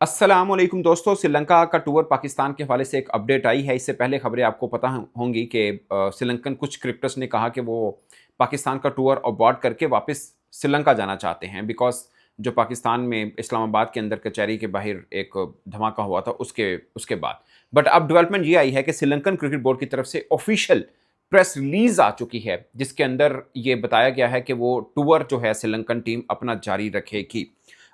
अस्सलामुअलैकुम दोस्तों, श्रीलंका का टूर पाकिस्तान के हवाले से एक अपडेट आई है। इससे पहले खबरें आपको पता होंगी कि श्रीलंकन कुछ क्रिकेटर्स ने कहा कि वो पाकिस्तान का टूर अबॉर्ट करके वापस श्रीलंका जाना चाहते हैं, बिकॉज जो पाकिस्तान में इस्लामाबाद के अंदर कचहरी के बाहर एक धमाका हुआ था उसके उसके बाद। बट अब डेवलपमेंट ये आई है कि श्रीलंकन क्रिकेट बोर्ड की तरफ से ऑफिशियल प्रेस रिलीज आ चुकी है, जिसके अंदर ये बताया गया है कि वो टूर जो है श्रीलंकन टीम अपना जारी रखेगी।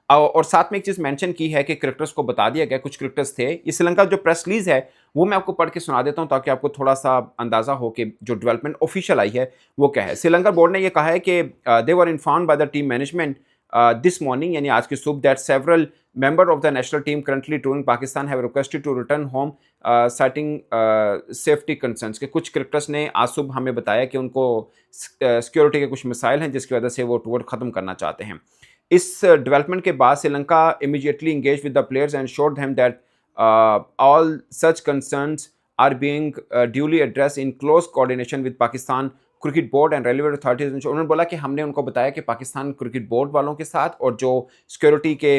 और साथ में एक चीज़ मेंशन की है कि क्रिकेटर्स को बता दिया गया, कुछ क्रिकेटर्स थे। ये श्रीलंका जो प्रेस रिलीज है वो मैं आपको पढ़ के सुना देता हूं, ताकि आपको थोड़ा सा अंदाजा हो कि जो डेवलपमेंट ऑफिशियल आई है वो क्या है। श्रीलंका बोर्ड ने ये कहा है कि they were informed by the team management this morning, यानी आज की सुबह, that several member of the national team currently touring Pakistan have requested to return home citing safety concerns। के कुछ क्रिकेटर्स ने आज सुबह हमें बताया कि उनको सिक्योरिटी के कुछ मिसाइल हैं, जिसकी वजह से वो टूर ख़त्म करना चाहते हैं। इस डेवलपमेंट के बाद Sri Lanka immediately engaged with the players and showed them that all such concerns are being duly addressed in close coordination with Pakistan cricket board and relevant authorities. उन्होंने बोला कि हमने उनको बताया कि पाकिस्तान क्रिकेट बोर्ड वालों के साथ और जो सिक्योरिटी के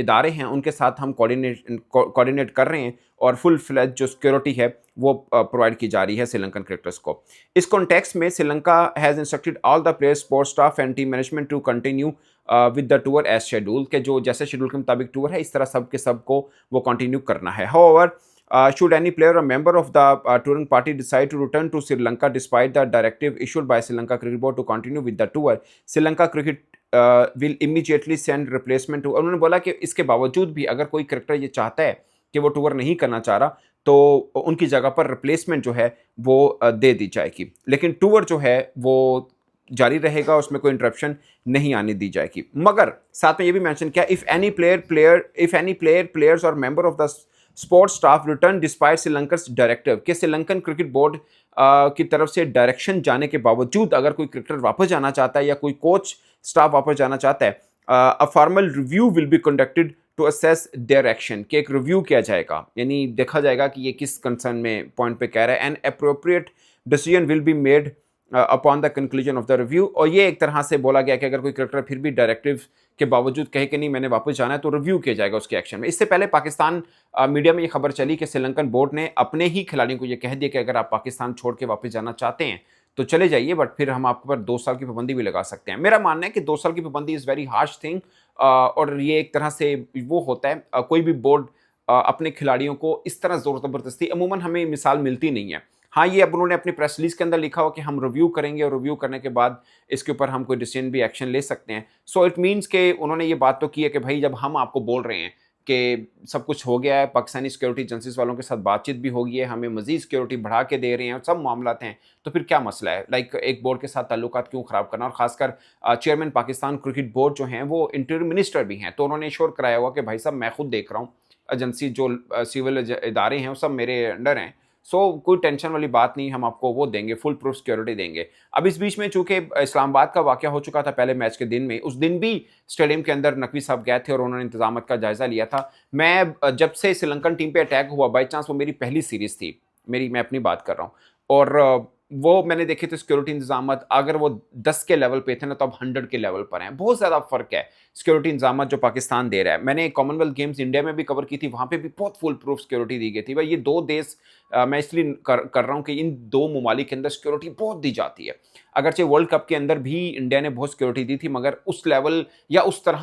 इदारे हैं उनके साथ हम कोऑर्डिनेट कर रहे हैं, और फुल फ्लेज जो सिक्योरिटी है वो प्रोवाइड की जा रही है श्रीलंकन क्रिकेटर्स को। इस कॉन्टेक्स्ट में Sri Lanka has instructed all the players, sports staff and team management to continue with the tour as schedule, के जो जैसे शेड्यूल के मुताबिक टूर है इस तरह सब के सब को वो कंटिन्यू करना है। However, should any player or member of the touring party decide to return to Sri Lanka despite the directive issued by Sri Lanka Cricket Board to continue with the tour, Sri Lanka Cricket will immediately send replacement to। उन्होंने बोला कि इसके बावजूद भी अगर कोई cricketer ये चाहता है कि वो टूर नहीं करना चाह रहा, तो उनकी जगह पर रिप्लेसमेंट जो है वो दे दी जाएगी, लेकिन टूर जो है वो जारी रहेगा, उसमें कोई इंटरप्शन नहीं आने दी जाएगी। मगर साथ में ये भी मेंशन किया, इफ एनी प्लेयर्स और member of the sports staff return despite Sri Lankan directive, के श्रीलंकन क्रिकेट बोर्ड की तरफ से डायरेक्शन जाने के बावजूद अगर कोई क्रिकेटर वापस जाना चाहता है या कोई कोच स्टाफ वापस जाना चाहता है, a formal review will be conducted to assess their action, के एक रिव्यू किया जाएगा, यानी देखा जाएगा कि ये किस कंसर्न में पॉइंट पे कह रहा है। And appropriate decision will be made upon the conclusion of the review. और ये एक तरह से बोला गया कि अगर कोई क्रिकेटर फिर भी डायरेक्टिव के बावजूद कहे कि नहीं मैंने वापस जाना है, तो रिव्यू किया जाएगा उसके एक्शन में। इससे पहले पाकिस्तान मीडिया में ये खबर चली कि श्रीलंकन बोर्ड ने अपने ही खिलाड़ियों को ये कह दिया कि अगर आप पाकिस्तान छोड़ के वापस जाना चाहते हैं तो चले जाइए, बट फिर हम आपके पर 2 साल की पाबंदी भी लगा सकते हैं। मेरा मानना है कि 2 साल की पाबंदी इज़ वेरी हार्श थिंग, और ये एक तरह से वो होता है, कोई भी बोर्ड अपने खिलाड़ियों को इस तरह ज़ोर ज़बरदस्ती, अमूमन हमें मिसाल मिलती नहीं है। हाँ, ये अब उन्होंने अपनी प्रेस रिलीज के अंदर लिखा हो कि हम रिव्यू करेंगे, और रिव्यू करने के बाद इसके ऊपर हम कोई डिसीजन भी एक्शन ले सकते हैं। सो इट मीन्स कि उन्होंने ये बात तो की है कि भाई जब हम आपको बोल रहे हैं कि सब कुछ हो गया है, पाकिस्तानी सिक्योरिटी एजेंसीज वालों के साथ बातचीत भी हो गई है, हमें मजीद सिक्योरिटी बढ़ा के दे रहे हैं और सब मामलात हैं, तो फिर क्या मसला है? लाइक एक बोर्ड के साथ ताल्लुकात क्यों ख़राब करना? और ख़ासकर चेयरमैन पाकिस्तान क्रिकेट बोर्ड जो हैं वो इंटीरियर मिनिस्टर भी हैं, तो उन्होंने श्योर कराया हुआ कि भाई साहब मैं खुद देख रहा हूँ, एजेंसी जो सिविल इदारे हैं वो सब मेरे अंडर हैं, सो कोई टेंशन वाली बात नहीं, हम आपको वो देंगे, फुल प्रूफ सिक्योरिटी देंगे। अब इस बीच में चूंकि इस्लामाबाद का वाकया हो चुका था पहले मैच के दिन में, उस दिन भी स्टेडियम के अंदर नकवी साहब गए थे और उन्होंने इंतजाम का जायजा लिया था। मैं जब से श्रीलंकन टीम पे अटैक हुआ, बाई चांस वो मेरी पहली सीरीज थी, मैं अपनी बात कर रहा हूँ, और वो मैंने देखे थे सिक्योरिटी इंतजाम, अगर वो 10 के लेवल पे थे ना, तो अब 100 के लेवल पर हैं। बहुत ज़्यादा फ़र्क है सिक्योरिटी इंतजाम जो पाकिस्तान दे रहा है। मैंने कॉमनवेल्थ गेम्स इंडिया में भी कवर की थी, वहाँ पे भी बहुत फुल प्रूफ सिक्योरिटी दी गई थी। भाई ये 2 देश मैं इसलिए कर रहा हूँ कि इन 2 ममालिक के अंदर सिक्योरिटी बहुत दी जाती है। अगरचे वर्ल्ड कप के अंदर भी इंडिया ने बहुत सिक्योरिटी दी थी, मगर उस लेवल या उस तरह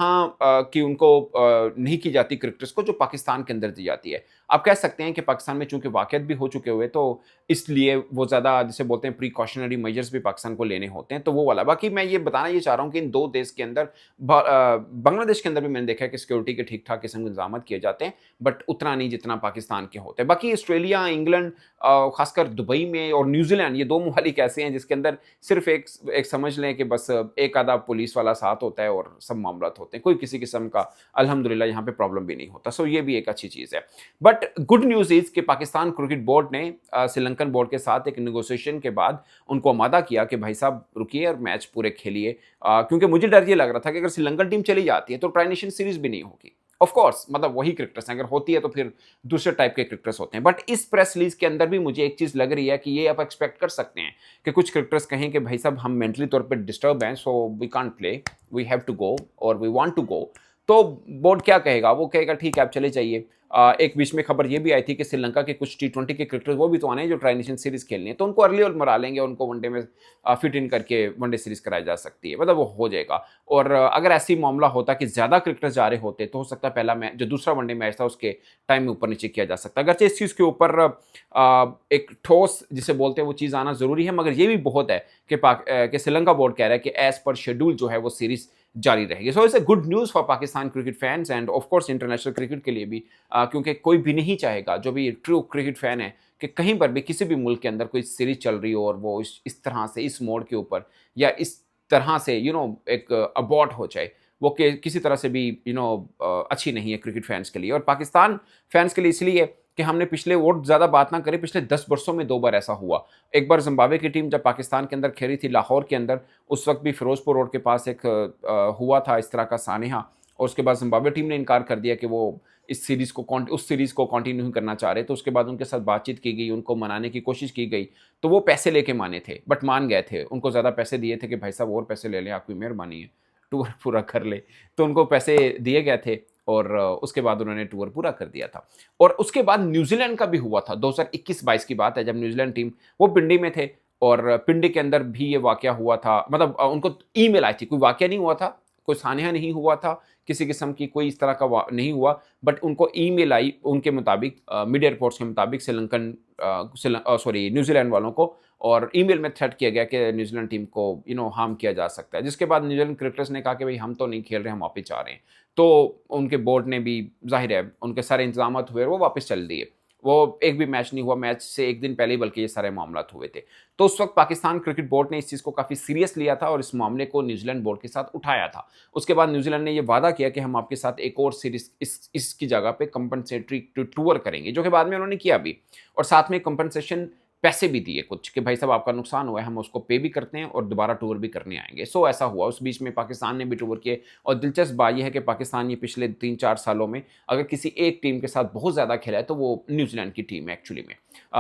की उनको नहीं की जाती क्रिकेटर्स को जो पाकिस्तान के अंदर दी जाती है। आप कह सकते हैं कि पाकिस्तान में चूंकि वाक़यात भी हो चुके हुए, तो इसलिए वो ज़्यादा जिसे बोलते हैं प्रिकॉशनरी मेजर्स भी पाकिस्तान को लेने होते हैं, तो वो वाला। बाकी मैं ये बताना ये चाह रहा हूँ कि इन 2 देश के अंदर, बांग्लादेश के अंदर भी मैंने देखा है कि सिक्योरिटी के ठीक ठाक किस्म के इंतजाम किए जाते हैं, बट उतना नहीं जितना पाकिस्तान के होते हैं। बाकी ऑस्ट्रेलिया, इंग्लैंड, खासकर दुबई में और न्यूजीलैंड, ये 2 ममालिक ऐसे हैं जिसके अंदर सिर्फ एक समझ लें कि बस एक आधा पुलिस वाला साथ होता है और सब मामलात होते हैं, कोई किसी किस्म का अल्हम्दुलिल्लाह यहाँ पे प्रॉब्लम भी नहीं होता। सो ये भी एक अच्छी चीज़ है। बट गुड न्यूज़ इज़ कि पाकिस्तान क्रिकेट बोर्ड ने श्रीलंकन बोर्ड के साथ एक नेगोशिएशन के बाद उनको आमादा किया कि भाई साहब रुकिए और मैच पूरे खेलिए, क्योंकि मुझे डर ये लग रहा था कि अगर श्रीलंकन टीम चली जाती है तो ट्राई नेशन सीरीज भी नहीं होगी। ऑफ कोर्स मतलब वही क्रिकेटर्स हैं, अगर होती है तो फिर दूसरे टाइप के क्रिकेटर्स होते हैं। बट इस प्रेस रिलीज के अंदर भी मुझे एक चीज़ लग रही है कि ये आप एक्सपेक्ट कर सकते हैं कि कुछ क्रिकेटर्स कहें कि भाई साहब हम मेंटली तौर पे डिस्टर्ब हैं, so we can't play, we have to go और वी वांट टू गो। तो बोर्ड क्या कहेगा? वो कहेगा ठीक है आप चले जाइए। एक बीच में खबर ये भी आई थी कि श्रीलंका के कुछ टी20 के क्रिकेटर वो भी तो आने हैं जो ट्राई नेशन सीरीज खेलनी है, तो उनको अर्ली और मरा लेंगे, उनको वनडे में फिट इन करके वनडे सीरीज कराई जा सकती है, मतलब वो हो जाएगा। और अगर ऐसी मामला होता कि ज्यादा क्रिकेटर जा रहे होते तो हो सकता है पहला मैच जो दूसरा वनडे मैच था उसके टाइम में ऊपर नीचे किया जा सकता। अगरचे इस चीज के ऊपर एक ठोस जिसे बोलते हैं वो चीज आना जरूरी है, मगर ये भी बहुत है कि श्रीलंका बोर्ड कह रहा है कि एज पर शेड्यूल जो है वो सीरीज जारी रहेगी। So it's a good news for Pakistan cricket fans end of course international cricket के लिए भी, क्योंकि कोई भी नहीं चाहेगा जो भी ट्रू क्रिकेट फैन है कि कहीं पर भी किसी भी मुल्क के अंदर कोई सीरीज चल रही हो और वो इस तरह से इस मोड के ऊपर या इस तरह से एक अबॉर्ट हो जाए, वो किसी तरह से भी अच्छी नहीं है क्रिकेट फैंस के लिए और पाकिस्तान फैंस के लिए इसलिए कि हमने पिछले और ज़्यादा बात ना करें, पिछले 10 वर्षों में 2 बार ऐसा हुआ। एक बार ज़िम्बाब्वे की टीम जब पाकिस्तान के अंदर खेली थी लाहौर के अंदर, उस वक्त भी फिरोजपुर रोड के पास एक हुआ था इस तरह का सानेहा, और उसके बाद ज़िम्बाब्वे टीम ने इनकार कर दिया कि वो उस सीरीज़ को कंटिन्यू नहीं करना चाह रहे। तो उसके बाद उनके साथ बातचीत की गई, उनको मनाने की कोशिश की गई, तो वो पैसे लेके माने थे, बट मान गए थे। उनको ज़्यादा पैसे दिए थे कि भाई साहब और पैसे ले लें, आपकी मेहरबानी है, टूर पूरा कर ले। तो उनको पैसे दिए गए थे और उसके बाद उन्होंने टूर पूरा कर दिया था। और उसके बाद न्यूजीलैंड का भी हुआ था, 2021-22 की बात है, जब न्यूजीलैंड टीम वो पिंडी में थे और पिंडी के अंदर भी ये वाकया हुआ था। मतलब उनको ईमेल आई थी, कोई वाकया नहीं हुआ था, कोई सानिया नहीं हुआ था, किसी किस्म की कोई इस तरह का नहीं हुआ, बट उनको ईमेल आई उनके मुताबिक, मीडिया रिपोर्ट्स के मुताबिक न्यूजीलैंड वालों को, और ईमेल में थ्रेट किया गया कि न्यूजीलैंड टीम को हार्म किया जा सकता है। जिसके बाद न्यूजीलैंड क्रिकेटर्स ने कहा कि भाई हम तो नहीं खेल रहे, हम वापस जा रहे हैं। तो उनके बोर्ड ने भी, जाहिर है उनके सारे इंतजाम हुए और वो वापस चल दिए। वो एक भी मैच नहीं हुआ, मैच से एक दिन पहले ही बल्कि ये सारे मामला हुए थे। तो उस वक्त पाकिस्तान क्रिकेट बोर्ड ने इस चीज़ को काफ़ी सीरियस लिया था और इस मामले को न्यूजीलैंड बोर्ड के साथ उठाया था। उसके बाद न्यूजीलैंड ने ये वादा किया कि हम आपके साथ एक और सीरीज इसकी जगह पे कंपनसेटरी टूर करेंगे, जो कि बाद में उन्होंने किया भी, और साथ में कंपनसेशन पैसे भी दिए कुछ कि भाई साहब आपका नुकसान हुआ है, हम उसको पे भी करते हैं और दोबारा टूर भी करने आएंगे। सो ऐसा हुआ, उस बीच में पाकिस्तान ने भी टूर किए। और दिलचस्प बात यह है कि पाकिस्तान ये पिछले 3-4 सालों में अगर किसी एक टीम के साथ बहुत ज़्यादा खेला है तो वो न्यूजीलैंड की टीम है एक्चुअली में।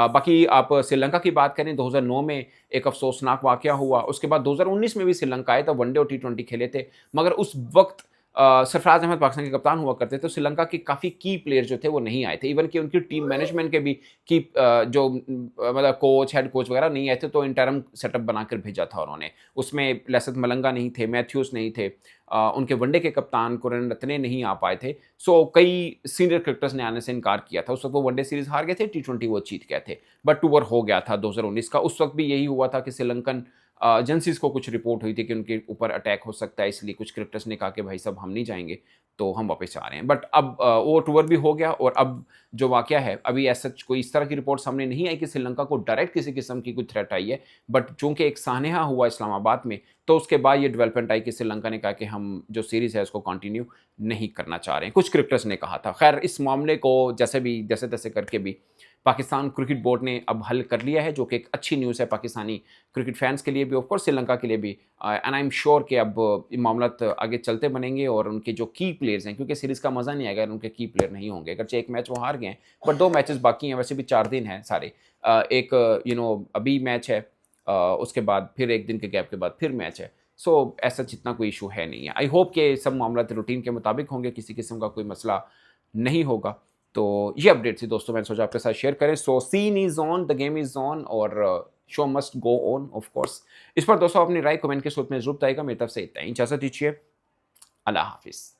बाकी आप श्रीलंका की बात करें, 2009 में एक अफसोसनाक वाकया हुआ। उसके बाद 2019 में भी श्रीलंका आए, तब वनडे और टी20 खेले थे, मगर उस वक्त सरफराज अहमद पाकिस्तान के कप्तान हुआ करते थे, तो श्रीलंका के काफ़ी की प्लेयर जो थे वो नहीं आए थे। इवन कि उनकी टीम मैनेजमेंट के भी मतलब कोच, हेड कोच वगैरह नहीं आए थे, तो इंटरम सेटअप बनाकर भेजा था उन्होंने। उसमें लसिथ मलंगा नहीं थे, मैथ्यूज नहीं थे, उनके वनडे के कप्तान कुरन रत्ने नहीं आ पाए थे। सो कई सीनियर क्रिकेटर्स ने आने से इनकार किया था। उस वक्त वो वनडे सीरीज हार गए थे, टी20 वो जीत गए थे, बट टूर हो गया था 2019 का। उस वक्त भी यही हुआ था कि श्रीलंकन एजेंसीज को कुछ रिपोर्ट हुई थी कि उनके ऊपर अटैक हो सकता है, इसलिए कुछ क्रिकेटर्स ने कहा कि भाई साहब हम नहीं जाएंगे, तो हम वापस आ रहे हैं। बट अब वो टूर भी हो गया और अब जो वाकया है, अभी ऐसा कोई इस तरह की रिपोर्ट सामने नहीं आई कि श्रीलंका को डायरेक्ट किसी किस्म की कुछ थ्रेट आई है, बट चूंकि एक सानेहा हुआ इस्लामाबाद में, तो उसके बाद ये डेवलपमेंट आई कि श्रीलंका ने कहा कि हम जो सीरीज है उसको कंटिन्यू नहीं करना चाह रहे हैं, कुछ क्रिकेटर्स ने कहा था। खैर इस मामले को जैसे तैसे करके भी पाकिस्तान क्रिकेट बोर्ड ने अब हल कर लिया है, जो कि एक अच्छी न्यूज़ है पाकिस्तानी क्रिकेट फैंस के लिए भी, ऑफकोर्स श्रीलंका के लिए भी। एंड आई एम श्योर कि अब मामला आगे चलते बनेंगे और उनके जो की प्लेयर्स हैं, क्योंकि सीरीज़ का मज़ा नहीं आएगा अगर उनके की प्लेयर नहीं होंगे। अगर एक मैच वो हार गए हैं, बट 2 मैचेस बाकी हैं, वैसे भी 4 दिन हैं सारे। एक अभी मैच है, उसके बाद फिर 1 दिन के गैप के बाद फिर मैच है। सो ऐसा जितना कोई इशू है नहीं है। आई होप कि सब मामला रूटीन के मुताबिक होंगे, किसी किस्म का कोई मसला नहीं होगा। तो ये अपडेट थी दोस्तों, मैंने सोचा आपके साथ शेयर करें। So scene is on, the game is on और show must go on of course. इस पर दोस्तों अपनी राय कमेंट के सूत्र में जरूर बताइएगा। मेरी तरफ से इतना ही, इजाजत दीजिए, अल्लाह हाफिज़।